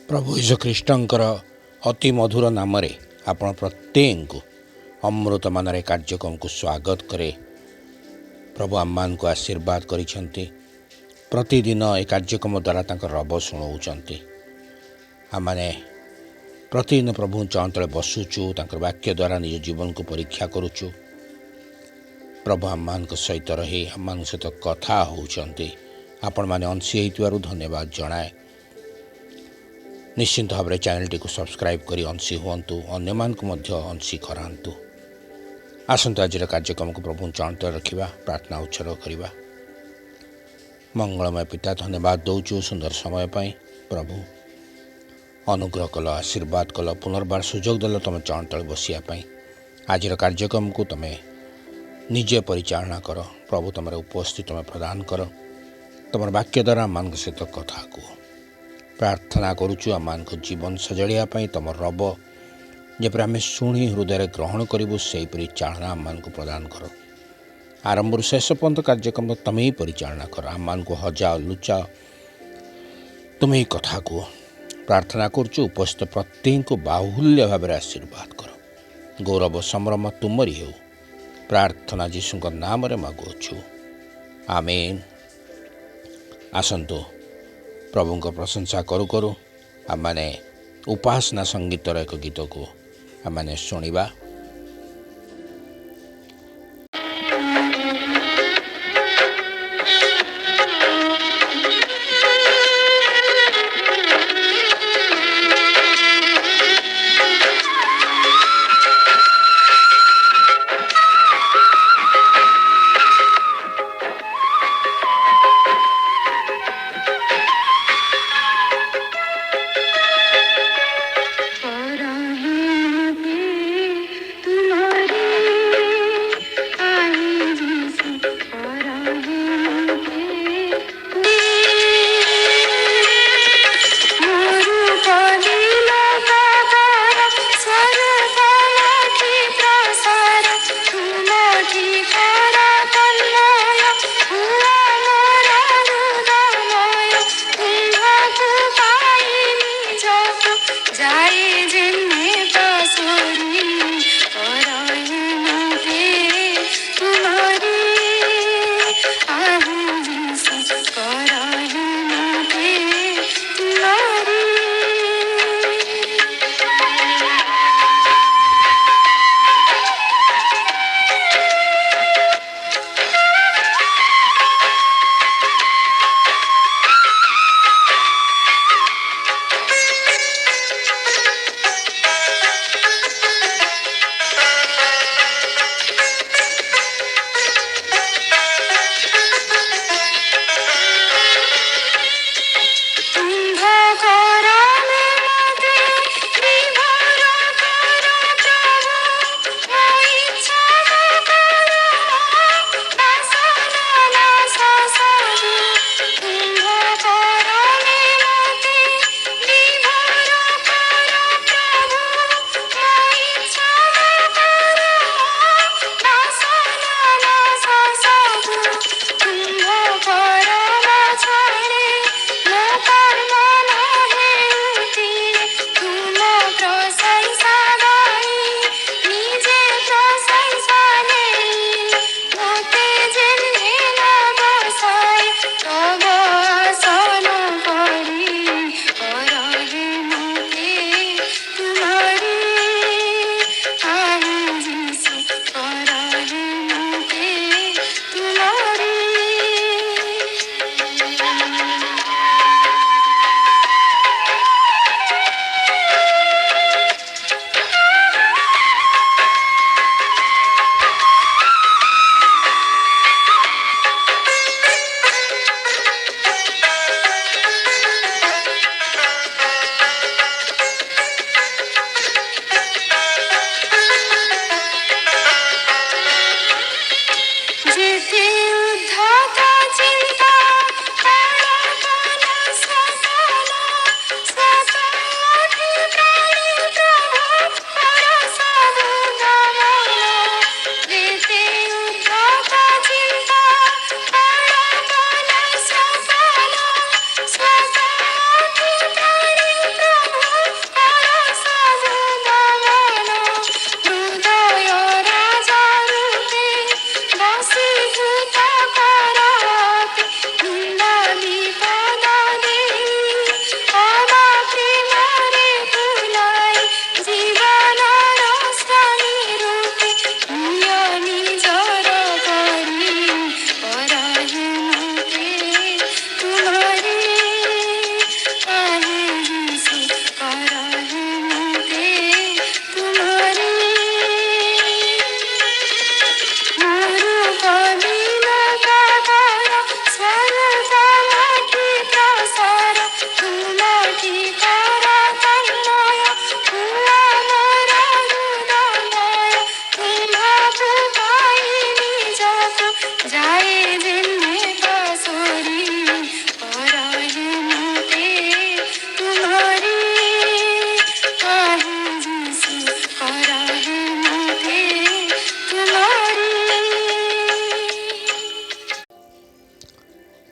प्रभु यीशु ख्रीष्टंकर अति मधुर नाम आपण प्रत्येक को अमृत मनरे कार्यक्रम को स्वागत करे। प्रभु आम्मान को आशीर्वाद करिसेंती। प्रतिदिन ए कार्यक्रम द्वारा तांकर रब शुणाउचंती। आमाने प्रतिदिन प्रभु चौंतले बसुचु, तांकर वाक्य द्वारा निज जीवन को परीक्षा करुचु। प्रभु आम्मान को सहित रही आम्मान सहित कथा होउचंती। आपण माने अंशी हेतुवारु धन्यवाद जणाए। निश्चिंत भाव में चैनल टी को सब्सक्राइब करी अंशी हुंतु, अन्य मान को मध्य अंशी करांतु। आसंतु आज कार्यक्रम को प्रभु चरणत रखिबा, प्रार्थना उच्चार करिबा। मंगलमय पिता धन्यवाद दौचु सुंदर समय पाई। प्रभु अनुग्रह कल, आशीर्वाद कल, पुनर्बार सुजोग दल तुम चरण तले बसिया पाई। आज कार्यक्रम को तुम निजे परिचालना कर। प्रभु तुम उपस्थित तुम प्रदान कर। तुम वाक्य द्वारा मान सहित कथा को प्रार्थना करुचु। आम को जीवन सजाड़िया तुम रब जपर आम शुणी हृदय ग्रहण करूँ सेपरी चालना आम को प्रदान कर। आरंभ शेष पर्यंत कार्यक्रम तुम ही परिचालना कर। आम को हजा लुचा तुम ही कथा को प्रार्थना करुचु। उपस्थित प्रत्येक को बाहुल्य भाव आशीर्वाद कर। गौरव संभ्रम तुमरी हो। प्रार्थना जीशु नाम मागुछु, आमेन। आसंतु प्रभु को प्रशंसा करू करू आम माने उपासना संगीतर एक गीत को आम माने शुणिबा।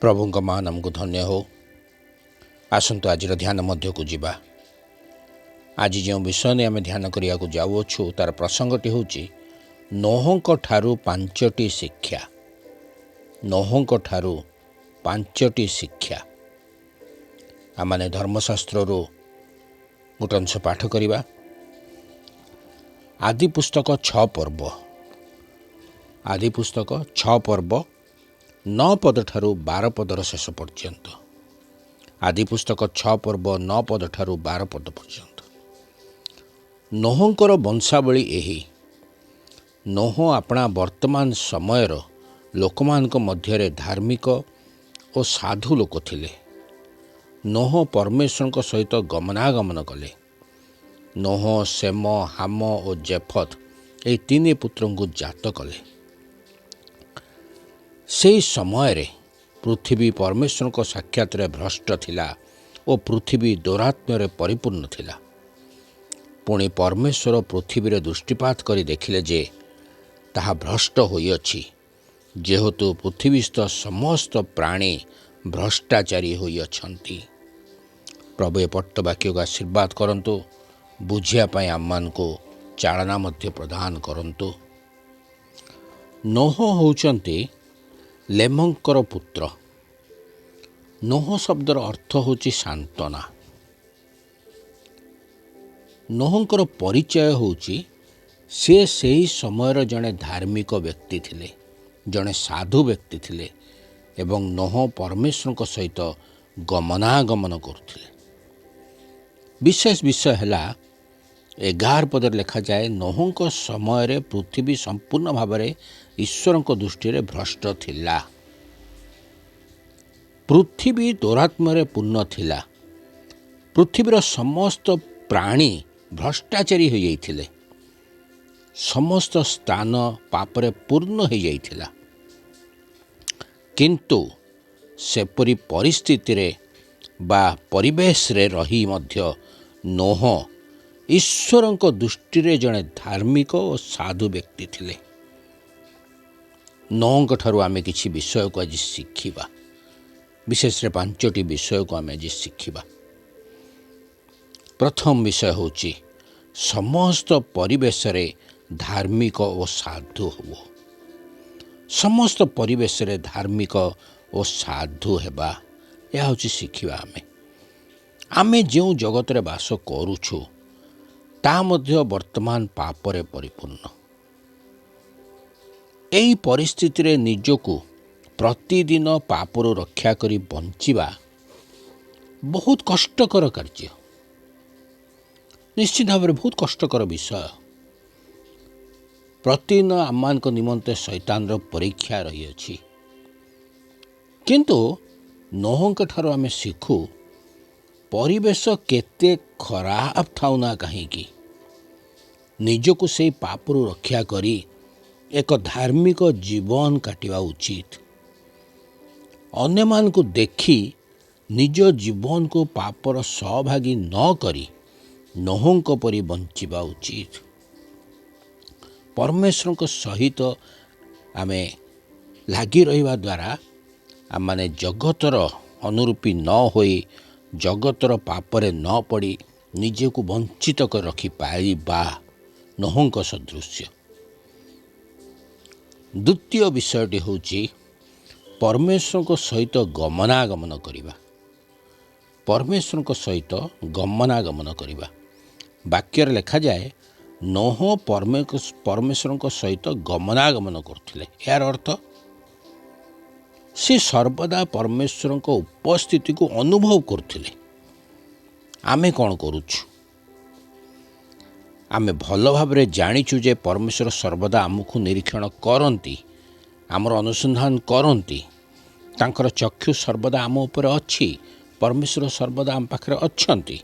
प्रभुଙ୍କ महानामକୁ ଧନ୍ୟ ହେଉ। ଆସନ୍ତୁ ଆଜିର ଧ୍ୟାନ ମଧ୍ୟକୁ ଯିବା। ଆଜି ଯେଉଁ ବିଷୟ ନେଇ ଆମେ ଧ୍ୟାନ କରିବାକୁ ଯାଉଅଛୁ ତାର ପ୍ରସଙ୍ଗଟି ହେଉଛି ନୋହଙ୍କ ଠାରୁ 5ଟି ଶିକ୍ଷା। ନୋହଙ୍କ ଠାରୁ 5ଟି ଶିକ୍ଷା। ଆମମାନେ ଧର୍ମଶାସ୍ତ୍ରରୁ ଗୋଟେ ଅଂଶ ପାଠ କରିବା। ଆଦି ପୁସ୍ତକ 6 ପର୍ବ। ଆଦି ପୁସ୍ତକ 6 ପର୍ବ 9 ପଦ ଠାରୁ 12 ପଦର ଶେଷ ପର୍ଯ୍ୟନ୍ତ। ଆଦି ପୁସ୍ତକ 6 ପର୍ବ 9 ପଦ ଠାରୁ 12 ପଦ ପର୍ଯ୍ୟନ୍ତ। ନୋହଙ୍କର ବଂଶାବଳୀ ଏହି। ନୋହ ଆପଣା ବର୍ତ୍ତମାନ ସମୟର ଲୋକମାନଙ୍କ ମଧ୍ୟରେ ଧାର୍ମିକ ଓ ସାଧୁ ଲୋକ ଥିଲେ। ନୋହ ପରମେଶ୍ୱରଙ୍କ ସହିତ ଗମନାଗମନ କଲେ। ନୋହ ସେମ, ହାମ ଓ ଜେଫତ ଏହି 3 ପୁତ୍ରଙ୍କୁ ଜାତ କଲେ। ସେହି ସମୟରେ ପୃଥିବୀ ପରମେଶ୍ୱରଙ୍କ ସାକ୍ଷାତରେ ଭ୍ରଷ୍ଟ ଥିଲା ଓ ପୃଥିବୀ ଦୌରାତ୍ମ୍ୟରେ ପରିପୂର୍ଣ୍ଣ ଥିଲା। ପୁଣି ପରମେଶ୍ୱର ପୃଥିବୀରେ ଦୃଷ୍ଟିପାତ କରି ଦେଖିଲେ ଯେ ତାହା ଭ୍ରଷ୍ଟ ହୋଇଅଛି, ଯେହେତୁ ପୃଥିବୀସ୍ଥ ସମସ୍ତ ପ୍ରାଣୀ ଭ୍ରଷ୍ଟାଚାରୀ ହୋଇଅଛନ୍ତି। ପ୍ରଭୁ ଏ ପଟ୍ଟ ବାକ୍ୟକୁ ଆଶୀର୍ବାଦ କରନ୍ତୁ। ବୁଝିବା ପାଇଁ ଆମମାନଙ୍କୁ ଚାଳନା ମଧ୍ୟ ପ୍ରଦାନ କରନ୍ତୁ। ନୋହ ହେଉଛନ୍ତି ଲେମଙ୍କର ପୁତ୍ର। ନୋହ ଶବ୍ଦର ଅର୍ଥ ହେଉଛି ସାନ୍ତ୍ୱନା। ନୋହଙ୍କର ପରିଚୟ ହେଉଛି ସେ ସେହି ସମୟର ଜଣେ ଧାର୍ମିକ ବ୍ୟକ୍ତି ଥିଲେ, ଜଣେ ସାଧୁ ବ୍ୟକ୍ତି ଥିଲେ ଏବଂ ନୋହ ପରମେଶ୍ୱରଙ୍କ ସହିତ ଗମନାଗମନ କରୁଥିଲେ। ବିଶେଷ ବିଷୟ ହେଲା 11 ପଦରେ ଲେଖାଯାଏ, ନୋହଙ୍କ ସମୟରେ ପୃଥିବୀ ସମ୍ପୂର୍ଣ୍ଣ ଭାବରେ ଈଶ୍ୱରଙ୍କ ଦୃଷ୍ଟିରେ ଭ୍ରଷ୍ଟ ଥିଲା। ପୃଥିବୀ ଦୌରାତ୍ମ୍ୟରେ ପୂର୍ଣ୍ଣ ଥିଲା। ପୃଥିବୀର ସମସ୍ତ ପ୍ରାଣୀ ଭ୍ରଷ୍ଟାଚାରୀ ହୋଇଯାଇଥିଲେ। ସମସ୍ତ ସ୍ଥାନ ପାପରେ ପୂର୍ଣ୍ଣ ହୋଇଯାଇଥିଲା। କିନ୍ତୁ ସେପରି ପରିସ୍ଥିତିରେ ବା ପରିବେଶରେ ରହି ମଧ୍ୟ ନୋହ ଈଶ୍ୱରଙ୍କ ଦୃଷ୍ଟିରେ ଜଣେ ଧାର୍ମିକ ଓ ସାଧୁ ବ୍ୟକ୍ତି ଥିଲେ। ନୋହଙ୍କ ଠାରୁ ଆମେ କିଛି ବିଷୟକୁ ଆଜି ଶିଖିବା। ବିଶେଷରେ 5ଟି ବିଷୟକୁ ଆମେ ଆଜି ଶିଖିବା। ପ୍ରଥମ ବିଷୟ ହେଉଛି ସମସ୍ତ ପରିବେଶରେ ଧାର୍ମିକ ଓ ସାଧୁ ହୁଅ। ସମସ୍ତ ପରିବେଶରେ ଧାର୍ମିକ ଓ ସାଧୁ ହେବା, ଏହା ହେଉଛି ଶିଖିବା। ଆମେ ଯେଉଁ ଜଗତରେ ବାସ କରୁଛୁ ତାହା ମଧ୍ୟ ବର୍ତ୍ତମାନ ପାପରେ ପରିପୂର୍ଣ୍ଣ। ଏହି ପରିସ୍ଥିତିରେ ନିଜକୁ ପ୍ରତିଦିନ ପାପରୁ ରକ୍ଷା କରି ବଞ୍ଚିବା ବହୁତ କଷ୍ଟକର କାର୍ଯ୍ୟ। ନିଶ୍ଚିତ ଭାବରେ ବହୁତ କଷ୍ଟକର ବିଷୟ। ପ୍ରତିଦିନ ଆମମାନଙ୍କ ନିମନ୍ତେ ଶୈତାନର ପରୀକ୍ଷା ରହିଅଛି। କିନ୍ତୁ ନୋହଙ୍କ ଠାରୁ ଆମେ ଶିଖୁ, ପରିବେଶ କେତେ ଖରାପ ଥାଉ ନା କାହିଁକି, ନିଜକୁ ସେହି ପାପରୁ ରକ୍ଷା କରି ଏକ ଧାର୍ମିକ ଜୀବନ କାଟିବା ଉଚିତ। ଅନ୍ୟମାନଙ୍କୁ ଦେଖି ନିଜ ଜୀବନକୁ ପାପର ସହଭାଗୀ ନ କରି ନୋହଙ୍କ ପରି ବଞ୍ଚିବା ଉଚିତ। ପରମେଶ୍ୱରଙ୍କ ସହିତ ଆମେ ଲାଗି ରହିବା ଦ୍ୱାରା ଆମମାନେ ଜଗତର ଅନୁରୂପୀ ନ ହୋଇ ଜଗତର ପାପରେ ନ ପଡ଼ି ନିଜକୁ ବଞ୍ଚିତ କରି ରଖିପାରିବା। ନୋହଙ୍କ ସଦୃଶ୍ୟ। ଦ୍ୱିତୀୟ ବିଷୟଟି ହେଉଛି ପରମେଶ୍ୱରଙ୍କ ସହିତ ଗମନାଗମନ କରିବା। ପରମେଶ୍ୱରଙ୍କ ସହିତ ଗମନାଗମନ କରିବା। ବାକ୍ୟରେ ଲେଖାଯାଏ, ନୋହ ପରମେଶ୍ୱରଙ୍କ ସହିତ ଗମନାଗମନ କରୁଥିଲେ। ଏହାର ଅର୍ଥ ସେ ସର୍ବଦା ପରମେଶ୍ୱରଙ୍କ ଉପସ୍ଥିତିକୁ ଅନୁଭବ କରୁଥିଲେ। ଆମେ କ'ଣ କରୁଛୁ? ଆମେ ଭଲ ଭାବରେ ଜାଣିଛୁ ଯେ ପରମେଶ୍ୱର ସର୍ବଦା ଆମକୁ ନିରୀକ୍ଷଣ କରନ୍ତି, ଆମର ଅନୁସନ୍ଧାନ କରନ୍ତି। ତାଙ୍କର ଚକ୍ଷୁ ସର୍ବଦା ଆମ ଉପରେ ଅଛି। ପରମେଶ୍ୱର ସର୍ବଦା ଆମ ପାଖରେ ଅଛନ୍ତି।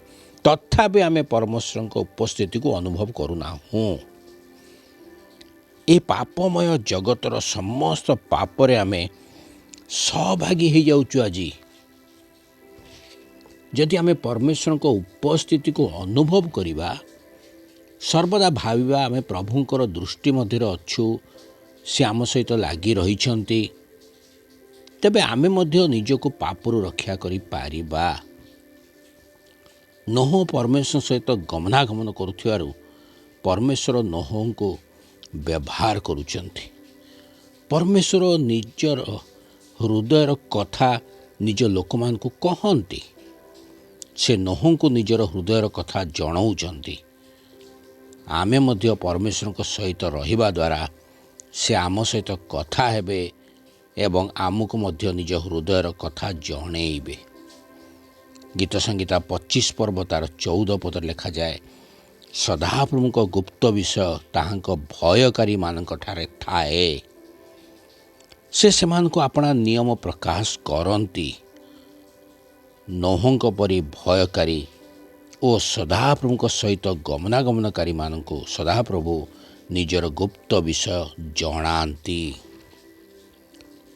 ତଥାପି ଆମେ ପରମେଶ୍ୱରଙ୍କ ଉପସ୍ଥିତିକୁ ଅନୁଭବ କରୁନାହୁଁ। ଏ ପାପମୟ ଜଗତର ସମସ୍ତ ପାପରେ ଆମେ ସହଭାଗୀ ହୋଇଯାଉଛୁ। ଆଜି ଯଦି ଆମେ ପରମେଶ୍ୱରଙ୍କ ଉପସ୍ଥିତିକୁ ଅନୁଭବ କରିବା, ସର୍ବଦା ଭାବିବା ଆମେ ପ୍ରଭୁଙ୍କର ଦୃଷ୍ଟି ମଧ୍ୟରେ ଅଛୁ, ସେ ଆମ ସହିତ ଲାଗି ରହିଛନ୍ତି, ତେବେ ଆମେ ମଧ୍ୟ ନିଜକୁ ପାପରୁ ରକ୍ଷା କରିପାରିବା। ନୋହ ପରମେଶ୍ୱର ସହିତ ଗମନାଗମନ କରୁଥିବାରୁ ପରମେଶ୍ୱର ନୋହଙ୍କୁ ବ୍ୟବହାର କରୁଛନ୍ତି। ପରମେଶ୍ୱର ନିଜର ହୃଦୟର କଥା ନିଜ ଲୋକମାନଙ୍କୁ କହନ୍ତି। ସେ ନୋହଙ୍କୁ ନିଜର ହୃଦୟର କଥା ଜଣାଉଛନ୍ତି। ଆମେ ମଧ୍ୟ ପରମେଶ୍ୱରଙ୍କ ସହିତ ରହିବା ଦ୍ୱାରା ସେ ଆମ ସହିତ କଥା ହେବେ ଏବଂ ଆମକୁ ମଧ୍ୟ ନିଜ ହୃଦୟର କଥା ଜଣେଇବେ। ଗୀତ ସଂହିତା 25 ପର୍ବ ତାର 14 ପଦରେ ଲେଖାଯାଏ, ସଦାପ୍ରଭୁଙ୍କ ଗୁପ୍ତ ବିଷୟ ତାହାଙ୍କ ଭୟକାରୀମାନଙ୍କଠାରେ ଥାଏ। ସେ ସେମାନଙ୍କୁ ଆପଣା ନିୟମ ପ୍ରକାଶ କରନ୍ତି। ନୋହଙ୍କ ପରି ଭୟକାରୀ ଓ ସଦାପ୍ରଭୁଙ୍କ ସହିତ ଗମନାଗମନକାରୀମାନଙ୍କୁ ସଦାପ୍ରଭୁ ନିଜର ଗୁପ୍ତ ବିଷୟ ଜଣାନ୍ତି।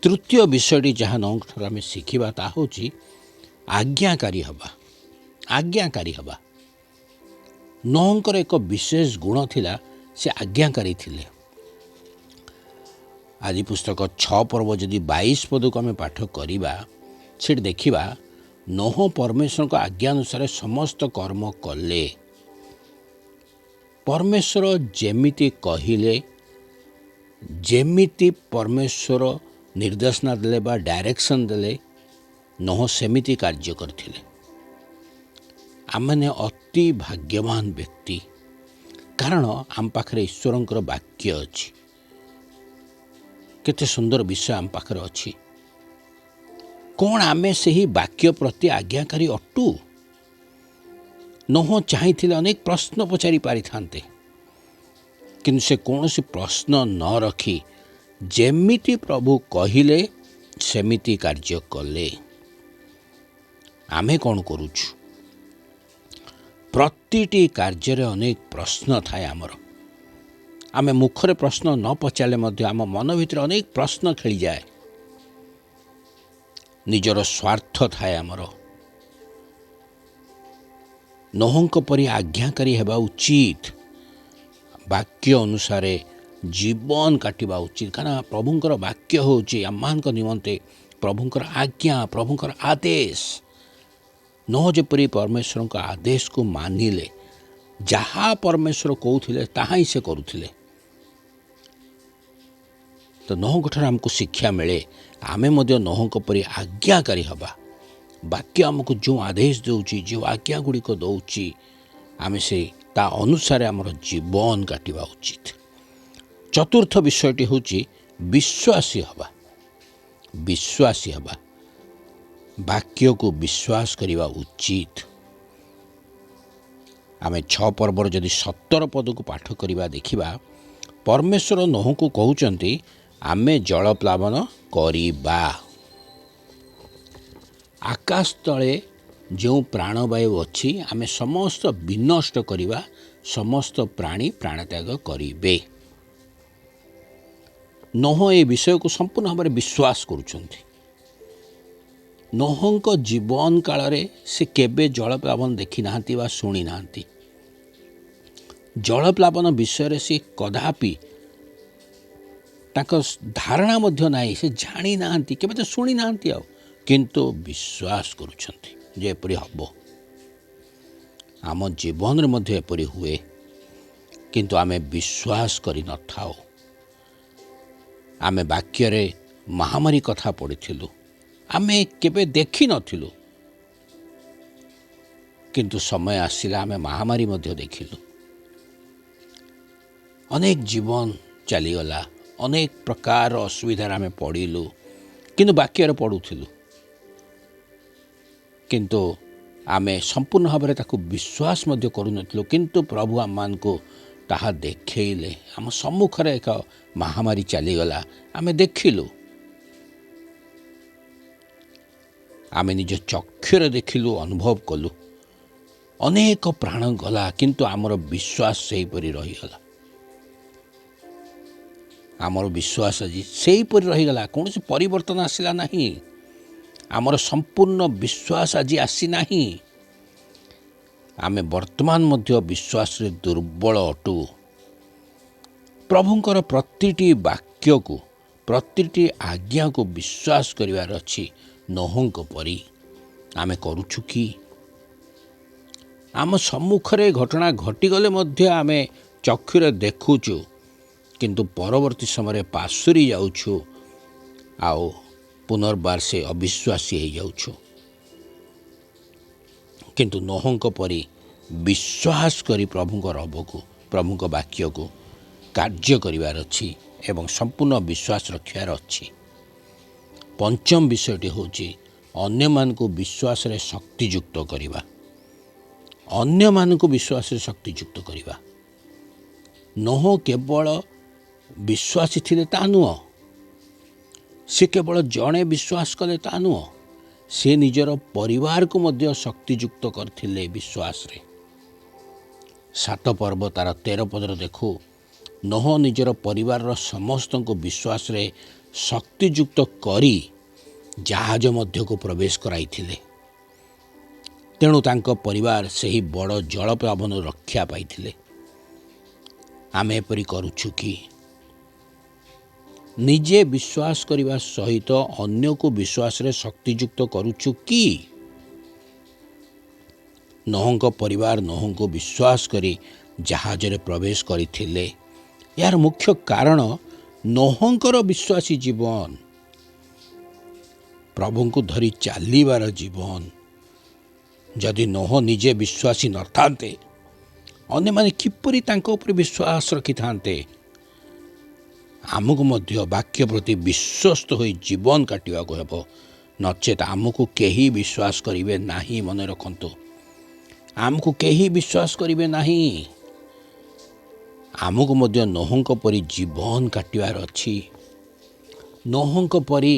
ତୃତୀୟ ବିଷୟଟି ଯାହା ନୋହଙ୍କଠାରୁ ଆମେ ଶିଖିବା ତାହା ହେଉଛି ଆଜ୍ଞାକାରୀ ହେବା। ଆଜ୍ଞାକାରୀ ହେବା। ନୋହଙ୍କର ଏକ ବିଶେଷ ଗୁଣ ଥିଲା, ସେ ଆଜ୍ଞାକାରୀ ଥିଲେ। ଆଜି ପୁସ୍ତକ 6 ପର୍ବ ଯଦି 22 ପଦକୁ ଆମେ ପାଠ କରିବା, ସେଠି ଦେଖିବା ନୋହ ପରମେଶ୍ୱରଙ୍କ ଆଜ୍ଞା ଅନୁସାରେ ସମସ୍ତ କର୍ମ କଲେ। ପରମେଶ୍ୱର ଯେମିତି କହିଲେ, ଯେମିତି ପରମେଶ୍ୱର ନିର୍ଦ୍ଦେଶନା ଦେଲେ ବା ଡାଇରେକ୍ସନ୍ ଦେଲେ, ନୋହ ସେମିତି କାର୍ଯ୍ୟ କରିଥିଲେ। ଆମମାନେ ଅତି ଭାଗ୍ୟବାନ ବ୍ୟକ୍ତି, କାରଣ ଆମ ପାଖରେ ଈଶ୍ୱରଙ୍କର ବାକ୍ୟ ଅଛି। କେତେ ସୁନ୍ଦର ବିଷୟ ଆମ ପାଖରେ ଅଛି। କ'ଣ ଆମେ ସେହି ବାକ୍ୟ ପ୍ରତି ଆଜ୍ଞାକାରୀ ଅଟୁ? ନୋହ ଚାହିଁଥିଲେ ଅନେକ ପ୍ରଶ୍ନ ପଚାରି ପାରିଥାନ୍ତେ, କିନ୍ତୁ ସେ କୌଣସି ପ୍ରଶ୍ନ ନ ରଖି ଯେମିତି ପ୍ରଭୁ କହିଲେ ସେମିତି କାର୍ଯ୍ୟ କଲେ। ଆମେ କ'ଣ କରୁଛୁ? ପ୍ରତିଟି କାର୍ଯ୍ୟରେ ଅନେକ ପ୍ରଶ୍ନ ଥାଏ ଆମର। ଆମେ ମୁଖରେ ପ୍ରଶ୍ନ ନ ପଚାରିଲେ ମଧ୍ୟ ଆମ ମନ ଭିତରେ ଅନେକ ପ୍ରଶ୍ନ ଖେଳିଯାଏ। ନିଜର ସ୍ୱାର୍ଥ ଥାଏ ଆମର। ନୋହଙ୍କ ପରି ଆଜ୍ଞାକାରୀ ହେବା ଉଚିତ। ବାକ୍ୟ ଅନୁସାରେ ଜୀବନ କାଟିବା ଉଚିତ, କାରଣ ପ୍ରଭୁଙ୍କର ବାକ୍ୟ ହେଉଛି ଆମମାନଙ୍କ ନିମନ୍ତେ ପ୍ରଭୁଙ୍କର ଆଜ୍ଞା, ପ୍ରଭୁଙ୍କର ଆଦେଶ। ନୋହ ଯେପରି ପରମେଶ୍ୱରଙ୍କ ଆଦେଶକୁ ମାନିଲେ, ଯାହା ପରମେଶ୍ୱର କହୁଥିଲେ ତାହା ହିଁ ସେ କରୁଥିଲେ। ତ ନୋହଙ୍କଠାରୁ ଆମକୁ ଶିକ୍ଷା ମିଳେ, ଆମେ ମଧ୍ୟ ନୋହଙ୍କ ପରି ଆଜ୍ଞାକାରୀ ହେବା। ବାକ୍ୟ ଆମକୁ ଯେଉଁ ଆଦେଶ ଦେଉଛି, ଯେଉଁ ଆଜ୍ଞା ଗୁଡ଼ିକ ଦେଉଛି, ଆମେ ତା ଅନୁସାରେ ଆମର ଜୀବନ କାଟିବା ଉଚିତ। ଚତୁର୍ଥ ବିଷୟଟି ହେଉଛି ବିଶ୍ୱାସୀ ହେବା। ବିଶ୍ୱାସୀ ହେବା। ବାକ୍ୟକୁ ବିଶ୍ୱାସ କରିବା ଉଚିତ। ଆମେ 6 ପର୍ବର ଯଦି 17 ପଦକୁ ପାଠ କରିବା ଦେଖିବା, ପରମେଶ୍ୱର ନୋହଙ୍କୁ କହୁଛନ୍ତି ଆମେ ଜଳପ୍ଲାବନ କରିବା। ଆକାଶ ତଳେ ଯେଉଁ ପ୍ରାଣବାୟୁ ଅଛି, ଆମେ ସମସ୍ତ ବିନଷ୍ଟ କରିବା, ସମସ୍ତ ପ୍ରାଣୀ ପ୍ରାଣତ୍ୟାଗ କରିବେ। ନୋହ ଏ ବିଷୟକୁ ସମ୍ପୂର୍ଣ୍ଣ ଭାବରେ ବିଶ୍ୱାସ କରୁଛନ୍ତି। ନୋହଙ୍କ ଜୀବନ କାଳରେ ସେ କେବେ ଜଳପ୍ଲାବନ ଦେଖିନାହାନ୍ତି ବା ଶୁଣି ନାହାନ୍ତି। ଜଳପ୍ଲାବନ ବିଷୟରେ ସେ କଦାପି ତାଙ୍କ ଧାରଣା ମଧ୍ୟ ନାହିଁ, ସେ ଜାଣି ନାହାନ୍ତି, କେବେ ତ ଶୁଣି ନାହାନ୍ତି, କିନ୍ତୁ ବିଶ୍ୱାସ କରୁଛନ୍ତି ଯେ ଏପରି ହେବ। ଆମ ଜୀବନରେ ମଧ୍ୟ ଏପରି ହୁଏ, କିନ୍ତୁ ଆମେ ବିଶ୍ୱାସ କରିନଥାଉ। ଆମେ ବାକ୍ୟରେ ମହାମାରୀ କଥା ପଢ଼ିଥିଲୁ, ଆମେ କେବେ ଦେଖିନଥିଲୁ, କିନ୍ତୁ ସମୟ ଆସିଲା ଆମେ ମହାମାରୀ ମଧ୍ୟ ଦେଖିଲୁ। ଅନେକ ଜୀବନ ଚାଲିଗଲା, ଅନେକ ପ୍ରକାର ଅସୁବିଧାରେ ଆମେ ପଡ଼ିଲୁ, କିନ୍ତୁ ବାକ୍ୟରେ ପଢ଼ୁଥିଲୁ, କିନ୍ତୁ ଆମେ ସମ୍ପୂର୍ଣ୍ଣ ଭାବରେ ତାକୁ ବିଶ୍ୱାସ ମଧ୍ୟ କରୁନଥିଲୁ। କିନ୍ତୁ ପ୍ରଭୁ ଆମମାନଙ୍କୁ ତାହା ଦେଖେଇଲେ। ଆମ ସମ୍ମୁଖରେ ଏକ ମହାମାରୀ ଚାଲିଗଲା, ଆମେ ଦେଖିଲୁ, ଆମେ ନିଜ ଚକ୍ଷୁରେ ଦେଖିଲୁ, ଅନୁଭବ କଲୁ। ଅନେକ ପ୍ରାଣ ଗଲା, କିନ୍ତୁ ଆମର ବିଶ୍ୱାସ ସେହିପରି ରହିଗଲା। ଆମର ବିଶ୍ୱାସ ଆଜି ସେହିପରି ରହିଗଲା, କୌଣସି ପରିବର୍ତ୍ତନ ଆସିଲା ନାହିଁ। ଆମର ସମ୍ପୂର୍ଣ୍ଣ ବିଶ୍ୱାସ ଆଜି ଆସିନାହିଁ। ଆମେ ବର୍ତ୍ତମାନ ମଧ୍ୟ ବିଶ୍ୱାସରେ ଦୁର୍ବଳ ଅଟୁ। ପ୍ରଭୁଙ୍କର ପ୍ରତିଟି ବାକ୍ୟକୁ ପ୍ରତିଟି ଆଜ୍ଞାକୁ ବିଶ୍ୱାସ କରିବାର ଅଛି। ନୋହଙ୍କ ପରି ଆମେ କରୁଛୁ କି? ଆମ ସମ୍ମୁଖରେ ଘଟଣା ଘଟିଗଲେ ମଧ୍ୟ ଆମେ ଚକ୍ଷୁରେ ଦେଖୁଛୁ, କିନ୍ତୁ ପରବର୍ତ୍ତୀ ସମୟରେ ପାଶୁରି ଯାଉଛୁ ଆଉ ପୁନର୍ବାର ସେ ଅବିଶ୍ୱାସୀ ହେଇଯାଉଛୁ। କିନ୍ତୁ ନୋହଙ୍କ ପରି ବିଶ୍ୱାସ କରି ପ୍ରଭୁଙ୍କ ରବକୁ, ପ୍ରଭୁଙ୍କ ବାକ୍ୟକୁ କାର୍ଯ୍ୟ କରିବାର ଅଛି ଏବଂ ସମ୍ପୂର୍ଣ୍ଣ ବିଶ୍ୱାସ ରଖିବାର ଅଛି। ପଞ୍ଚମ ବିଷୟଟି ହେଉଛି ଅନ୍ୟମାନଙ୍କୁ ବିଶ୍ୱାସରେ ଶକ୍ତିଯୁକ୍ତ କରିବା। ଅନ୍ୟମାନଙ୍କୁ ବିଶ୍ୱାସରେ ଶକ୍ତିଯୁକ୍ତ କରିବା। ନୋହ କେବଳ ବିଶ୍ୱାସୀ ଥିଲେ ତା ନୁହଁ, ସେ କେବଳ ଜଣେ ବିଶ୍ୱାସ କଲେ ତା ନୁହଁ, ସେ ନିଜର ପରିବାରକୁ ମଧ୍ୟ ଶକ୍ତିଯୁକ୍ତ କରିଥିଲେ ବିଶ୍ୱାସରେ। 7 ପର୍ବ ତାର 13 ପଦରେ ଦେଖୁ, ନୋହ ନିଜର ପରିବାରର ସମସ୍ତଙ୍କୁ ବିଶ୍ୱାସରେ ଶକ୍ତିଯୁକ୍ତ କରି ଜାହାଜ ମଧ୍ୟକୁ ପ୍ରବେଶ କରାଇଥିଲେ। ତେଣୁ ତାଙ୍କ ପରିବାର ସେହି ବଡ଼ ଜଳପ୍ଲାବନରୁ ରକ୍ଷା ପାଇଥିଲେ। ଆମେ ଏପରି କରୁଛୁ କି? ନିଜେ ବିଶ୍ୱାସ କରିବା ସହିତ ଅନ୍ୟକୁ ବିଶ୍ୱାସରେ ଶକ୍ତିଯୁକ୍ତ କରୁଛୁ କି? ନୋହଙ୍କ ପରିବାର ନୋହଙ୍କୁ ବିଶ୍ୱାସ କରି ଜାହାଜରେ ପ୍ରବେଶ କରିଥିଲେ। ଏହାର ମୁଖ୍ୟ କାରଣ ନୋହଙ୍କର ବିଶ୍ୱାସୀ ଜୀବନ, ପ୍ରଭୁଙ୍କୁ ଧରି ଚାଲିବାର ଜୀବନ। ଯଦି ନୋହ ନିଜେ ବିଶ୍ୱାସୀ ନଥାନ୍ତେ, ଅନ୍ୟମାନେ କିପରି ତାଙ୍କ ଉପରେ ବିଶ୍ୱାସ ରଖିଥାନ୍ତେ? ଆମକୁ ମଧ୍ୟ ବାକ୍ୟ ପ୍ରତି ବିଶ୍ୱସ୍ତ ହୋଇ ଜୀବନ କାଟିବାକୁ ହେବ, ନଚେତ୍ ଆମକୁ କେହି ବିଶ୍ୱାସ କରିବେ ନାହିଁ। ମନେ ରଖନ୍ତୁ, ଆମକୁ କେହି ବିଶ୍ୱାସ କରିବେ ନାହିଁ। ଆମକୁ ମଧ୍ୟ ନୋହଙ୍କ ପରି ଜୀବନ କାଟିବାର ଅଛି। ନୋହଙ୍କ ପରି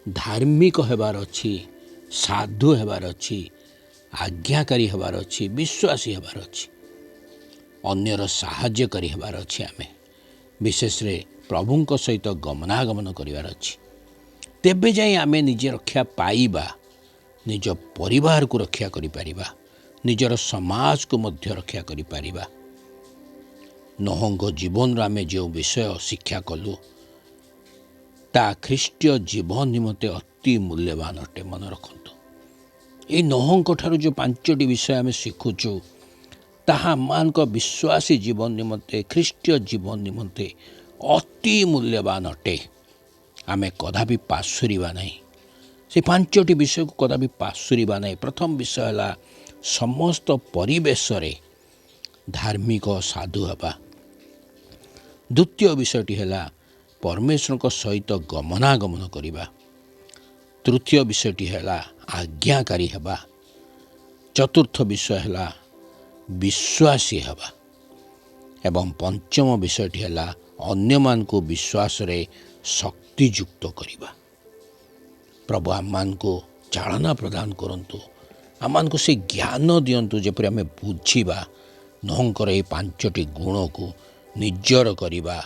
ଧାର୍ମିକ ହେବାର ଅଛି, ସାଧୁ ହେବାର ଅଛି, ଆଜ୍ଞାକାରୀ ହେବାର ଅଛି, ବିଶ୍ୱାସୀ ହେବାର ଅଛି, ଅନ୍ୟର ସାହାଯ୍ୟକାରୀ ହେବାର ଅଛି। ଆମେ ବିଶେଷରେ ପ୍ରଭୁଙ୍କ ସହିତ ଗମନାଗମନ କରିବାର ଅଛି। ତେବେ ଯାଇ ଆମେ ନିଜେ ରକ୍ଷା ପାଇବା, ନିଜ ପରିବାରକୁ ରକ୍ଷା କରିପାରିବା, ନିଜର ସମାଜକୁ ମଧ୍ୟ ରକ୍ଷା କରିପାରିବା। ନୋହଙ୍କ ଜୀବନରୁ ଆମେ ଯେଉଁ ବିଷୟ ଶିକ୍ଷା କଲୁ, ତା ଖ୍ରୀଷ୍ଟୀୟ ଜୀବନ ନିମନ୍ତେ ଅତି ମୂଲ୍ୟବାନ ଅଟେ। ମନେ ରଖନ୍ତୁ, ଏହି ନୋହଙ୍କ ଠାରୁ ଯେଉଁ 5ଟି ବିଷୟ ଆମେ ଶିଖୁଛୁ, ତାହା ଆମମାନଙ୍କ ବିଶ୍ୱାସୀ ଜୀବନ ନିମନ୍ତେ, ଖ୍ରୀଷ୍ଟୀୟ ଜୀବନ ନିମନ୍ତେ ଅତି ମୂଲ୍ୟବାନ ଅଟେ। ଆମେ କଦାପି ପାଶୁରିବା ନାହିଁ, ସେ 5ଟି ବିଷୟକୁ କଦାପି ପାଶୁରିବା ନାହିଁ। ପ୍ରଥମ ବିଷୟ ହେଲା ସମସ୍ତ ପରିବେଶରେ ଧାର୍ମିକ ସାଧୁ ହେବା। ଦ୍ୱିତୀୟ ବିଷୟଟି ହେଲା ପରମେଶ୍ୱରଙ୍କ ସହିତ ଗମନାଗମନ କରିବା। ତୃତୀୟ ବିଷୟଟି ହେଲା ଆଜ୍ଞାକାରୀ ହେବା। ଚତୁର୍ଥ ବିଷୟ ହେଲା ବିଶ୍ୱାସୀ ହେବା ଏବଂ ପଞ୍ଚମ ବିଷୟଟି ହେଲା ଅନ୍ୟମାନଙ୍କୁ ବିଶ୍ୱାସରେ ଶକ୍ତିଯୁକ୍ତ କରିବା। ପ୍ରଭୁ ଆମମାନଙ୍କୁ ଚାଳନା ପ୍ରଦାନ କରନ୍ତୁ, ଆମମାନଙ୍କୁ ସେ ଜ୍ଞାନ ଦିଅନ୍ତୁ, ଯେପରି ଆମେ ବୁଝିବା ନୋହଙ୍କର ଏହି 5ଟି ଗୁଣକୁ ନିଜର କରିବା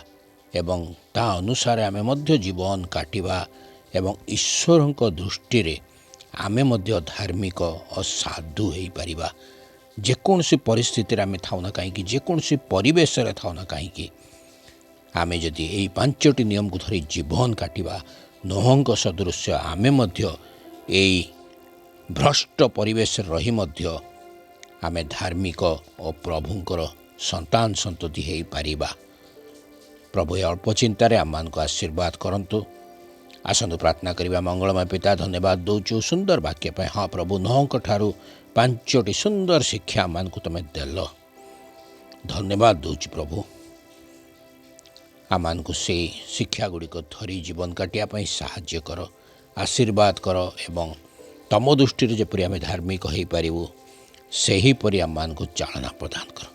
ଏବଂ ତା ଅନୁସାରେ ଆମେ ମଧ୍ୟ ଜୀବନ କାଟିବା ଏବଂ ଈଶ୍ୱରଙ୍କ ଦୃଷ୍ଟିରେ ଆମେ ମଧ୍ୟ ଧାର୍ମିକ ଓ ସାଧୁ ହୋଇପାରିବା। ଯେକୌଣସି ପରିସ୍ଥିତିରେ ଆମେ ଥାଉନା କାହିଁକି, ଯେକୌଣସି ପରିବେଶରେ ଥାଉନା କାହିଁକି, ଆମେ ଯଦି ଏହି 5ଟି ନିୟମକୁ ଧରି ଜୀବନ କାଟିବା, ନୋହଙ୍କ ସଦୃଶ୍ୟ ଆମେ ମଧ୍ୟ ଏହି ଭ୍ରଷ୍ଟ ପରିବେଶରେ ରହି ମଧ୍ୟ ଆମେ ଧାର୍ମିକ ଓ ପ୍ରଭୁଙ୍କର ସନ୍ତାନ ସନ୍ତତି ହୋଇପାରିବା। ପ୍ରଭୁ ଏ ଅଳ୍ପ ଚିନ୍ତାରେ ଆମମାନଙ୍କୁ ଆଶୀର୍ବାଦ କରନ୍ତୁ। ଆସନ୍ତୁ ପ୍ରାର୍ଥନା କରିବା। ମଙ୍ଗଳମୟ ପିତା, ଧନ୍ୟବାଦ ଦେଉଛୁ ସୁନ୍ଦର ବାକ୍ୟ ପାଇଁ। ହଁ ପ୍ରଭୁ, ନୋହଙ୍କ ଠାରୁ 5ଟି ସୁନ୍ଦର ଶିକ୍ଷା ଆମମାନଙ୍କୁ ତୁମେ ଦେଲ। ଧନ୍ୟବାଦ ଦେଉଛି ପ୍ରଭୁ। ଆମମାନଙ୍କୁ ସେଇ ଶିକ୍ଷା ଗୁଡ଼ିକ ଧରି ଜୀବନ କାଟିବା ପାଇଁ ସାହାଯ୍ୟ କର, ଆଶୀର୍ବାଦ କର ଏବଂ ତମ ଦୃଷ୍ଟିରେ ଯେପରି ଆମେ ଧାର୍ମିକ ହୋଇପାରିବୁ, ସେହିପରି ଆମମାନଙ୍କୁ ଚାଳନା ପ୍ରଦାନ କର।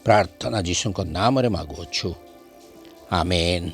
ପ୍ରାର୍ଥନା ଯୀଶୁଙ୍କ ନାମରେ ମାଗୁଅଛୁ, ଆମେନ୍।